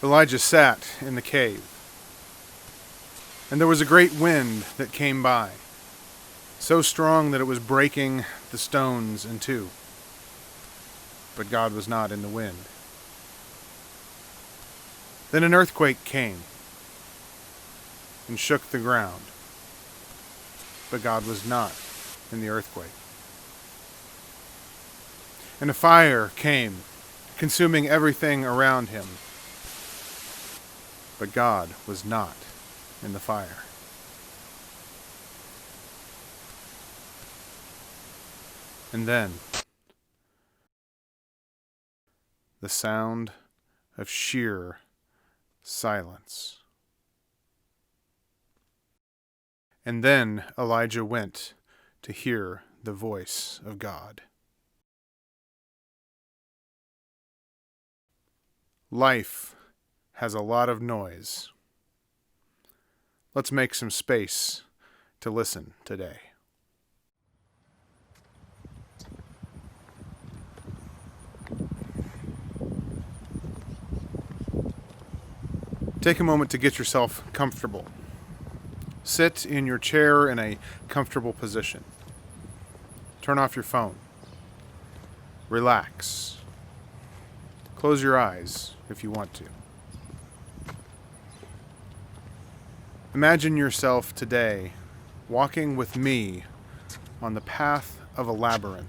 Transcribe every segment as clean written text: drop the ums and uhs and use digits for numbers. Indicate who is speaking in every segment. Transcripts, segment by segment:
Speaker 1: Elijah sat in the cave, and there was a great wind that came by, so strong that it was breaking the stones in two. But God was not in the wind. Then an earthquake came and shook the ground, but God was not in the earthquake. And a fire came, consuming everything around him, but God was not in the fire. And then, the sound of sheer silence. And then Elijah went to hear the voice of God. Life has a lot of noise. Let's make some space to listen today. Take a moment to get yourself comfortable. Sit in your chair in a comfortable position. Turn off your phone. Relax. Close your eyes if you want to. Imagine yourself today walking with me on the path of a labyrinth.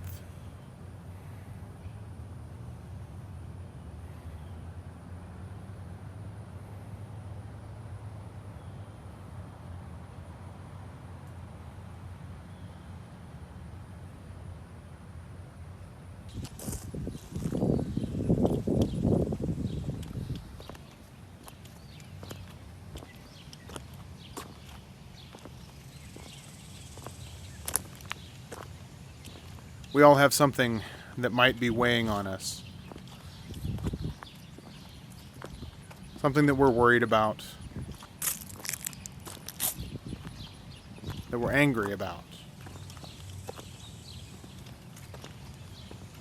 Speaker 1: We all have something that might be weighing on us. Something that we're worried about, that we're angry about,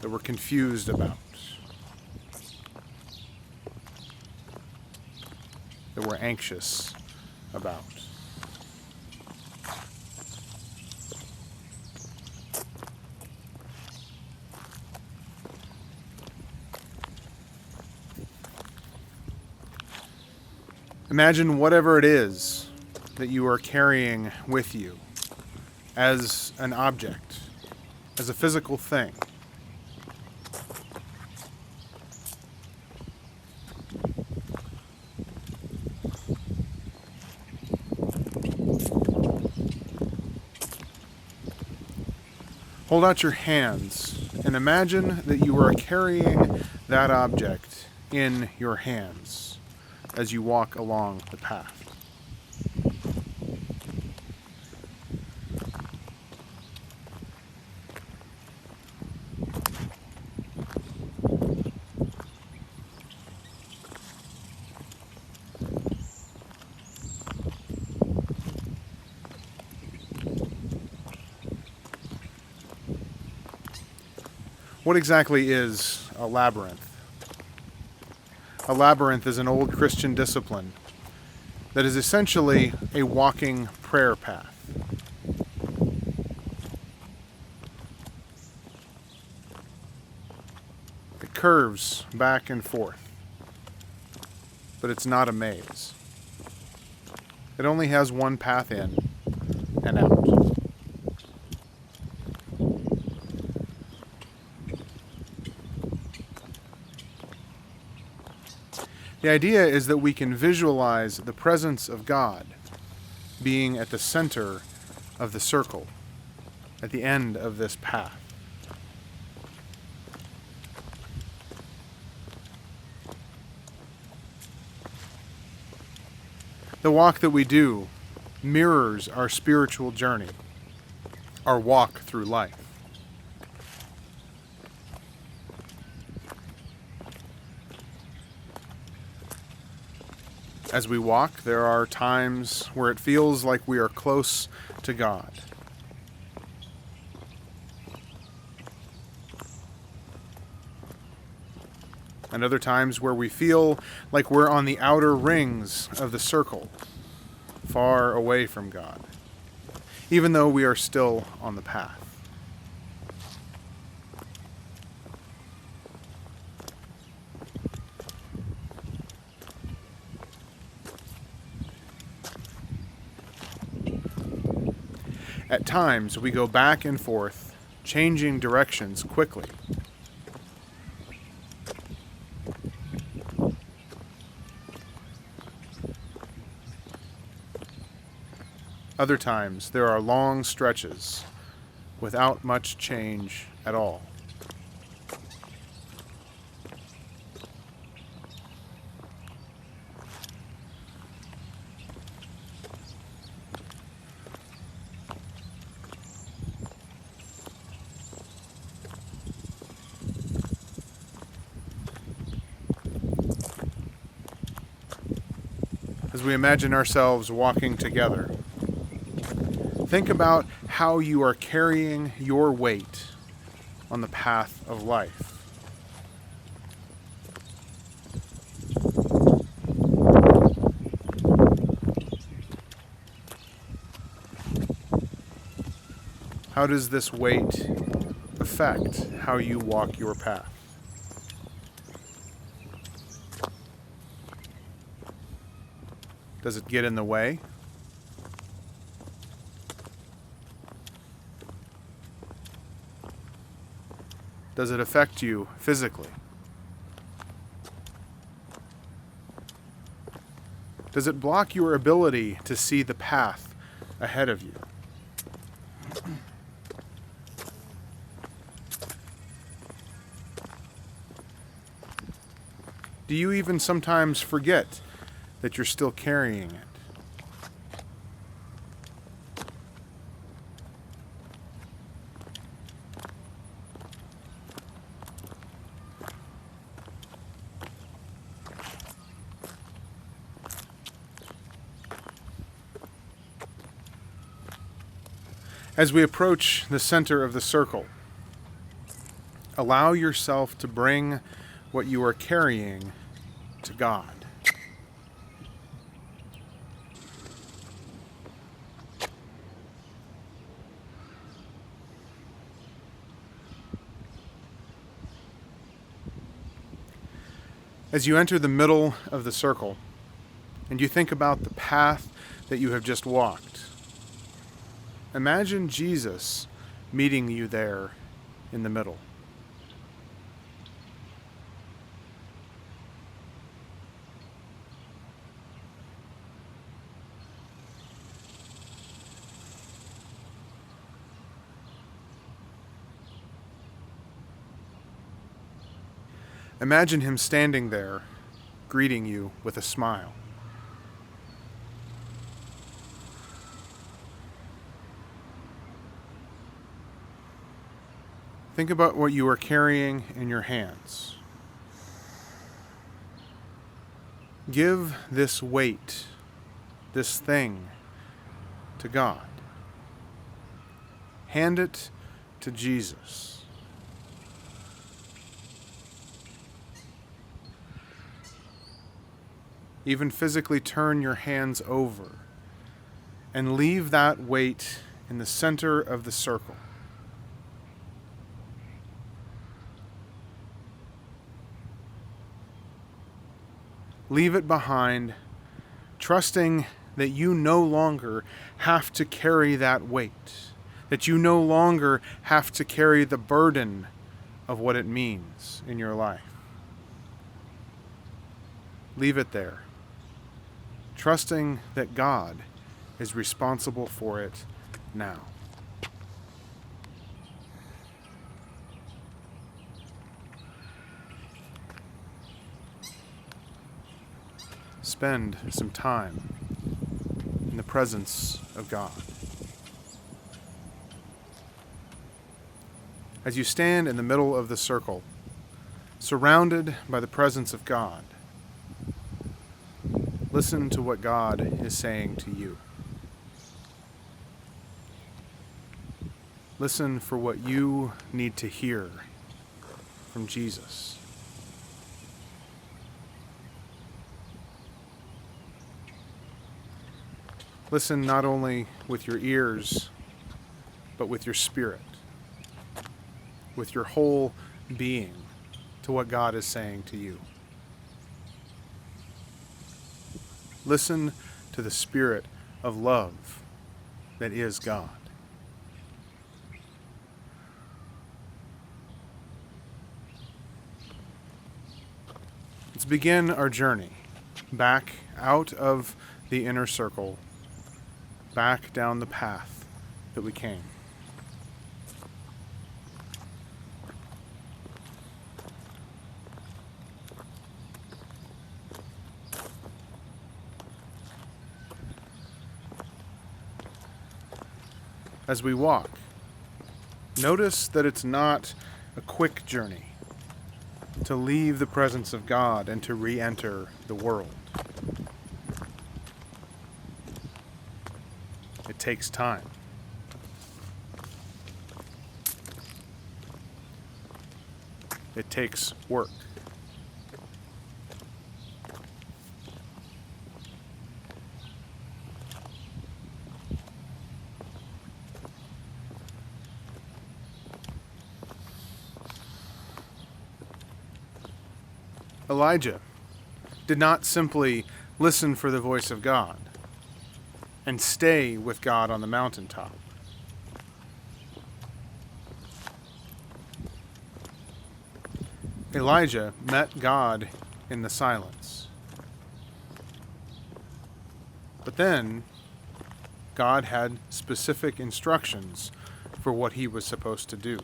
Speaker 1: that we're confused about, that we're anxious about. Imagine whatever it is that you are carrying with you as an object, as a physical thing. Hold out your hands and imagine that you are carrying that object in your hands as you walk along the path. What exactly is a labyrinth? A labyrinth is an old Christian discipline that is essentially a walking prayer path. It curves back and forth, but it's not a maze. It only has one path in and out. The idea is that we can visualize the presence of God being at the center of the circle, at the end of this path. The walk that we do mirrors our spiritual journey, our walk through life. As we walk, there are times where it feels like we are close to God. and other times where we feel like we're on the outer rings of the circle, far away from God, even though we are still on the path. At times, we go back and forth, changing directions quickly. Other times, there are long stretches without much change at all. As we imagine ourselves walking together, think about how you are carrying your weight on the path of life. How does this weight affect how you walk your path? Does it get in the way? Does it affect you physically? Does it block your ability to see the path ahead of you? Do you even sometimes forget that you're still carrying it? As we approach the center of the circle, allow yourself to bring what you are carrying to God. As you enter the middle of the circle, and you think about the path that you have just walked, imagine Jesus meeting you there in the middle. Imagine him standing there, greeting you with a smile. Think about what you are carrying in your hands. Give this weight, this thing, to God. Hand it to Jesus. Even physically turn your hands over and leave that weight in the center of the circle. Leave it behind, trusting that you no longer have to carry that weight, that you no longer have to carry the burden of what it means in your life. Leave it there, trusting that God is responsible for it now. Spend some time in the presence of God. As you stand in the middle of the circle, surrounded by the presence of God, listen to what God is saying to you. Listen for what you need to hear from Jesus. Listen not only with your ears, but with your spirit, with your whole being to what God is saying to you. Listen to the spirit of love that is God. Let's begin our journey back out of the inner circle, back down the path that we came. As we walk, notice that it's not a quick journey to leave the presence of God and to re-enter the world. It takes time. It takes work. Elijah did not simply listen for the voice of God and stay with God on the mountaintop. Elijah met God in the silence. But then, God had specific instructions for what he was supposed to do.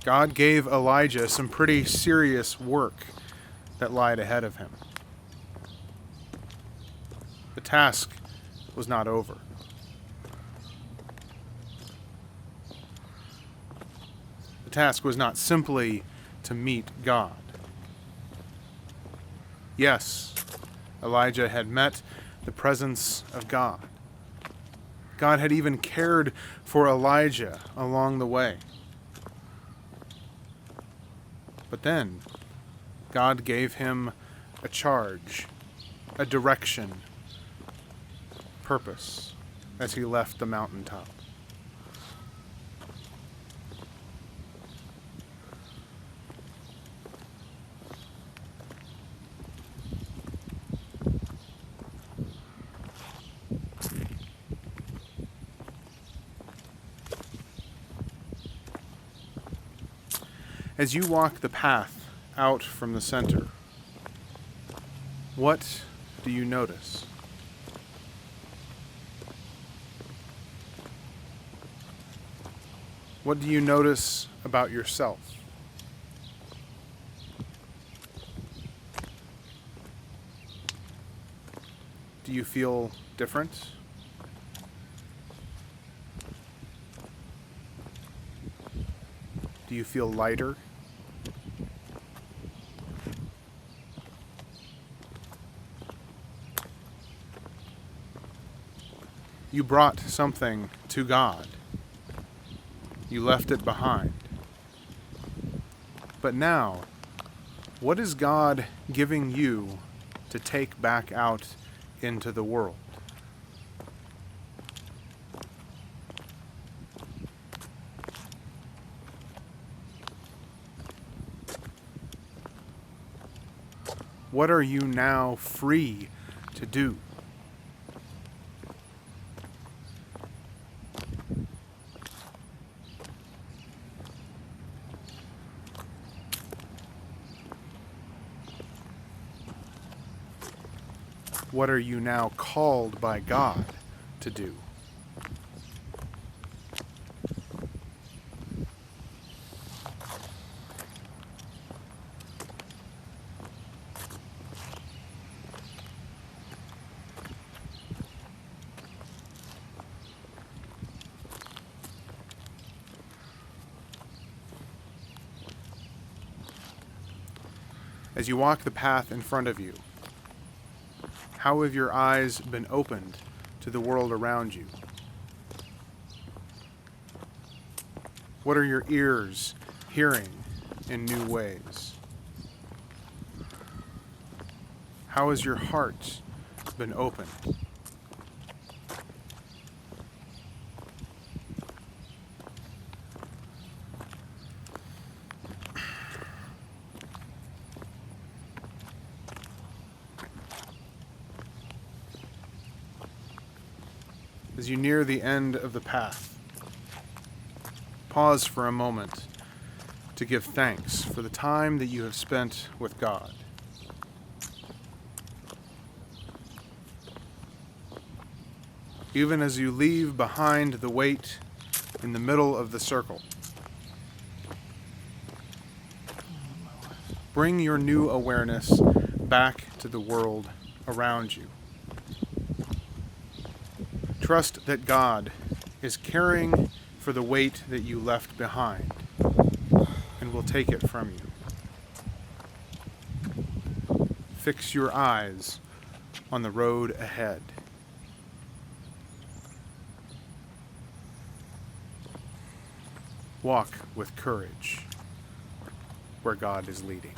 Speaker 1: God gave Elijah some pretty serious work that lied ahead of him. The task was not over. The task was not simply to meet God. Yes, Elijah had met the presence of God. God had even cared for Elijah along the way. But then, God gave him a charge, a direction, purpose, as he left the mountaintop. As you walk the path out from the center, what do you notice? What do you notice about yourself? Do you feel different? Do you feel lighter? You brought something to God. You left it behind. But now, what is God giving you to take back out into the world? What are you now free to do? What are you now called by God to do? As you walk the path in front of you, how have your eyes been opened to the world around you? What are your ears hearing in new ways? How has your heart been opened? As you near the end of the path, pause for a moment to give thanks for the time that you have spent with God. Even as you leave behind the weight in the middle of the circle, bring your new awareness back to the world around you. Trust that God is caring for the weight that you left behind and will take it from you. Fix your eyes on the road ahead. Walk with courage where God is leading.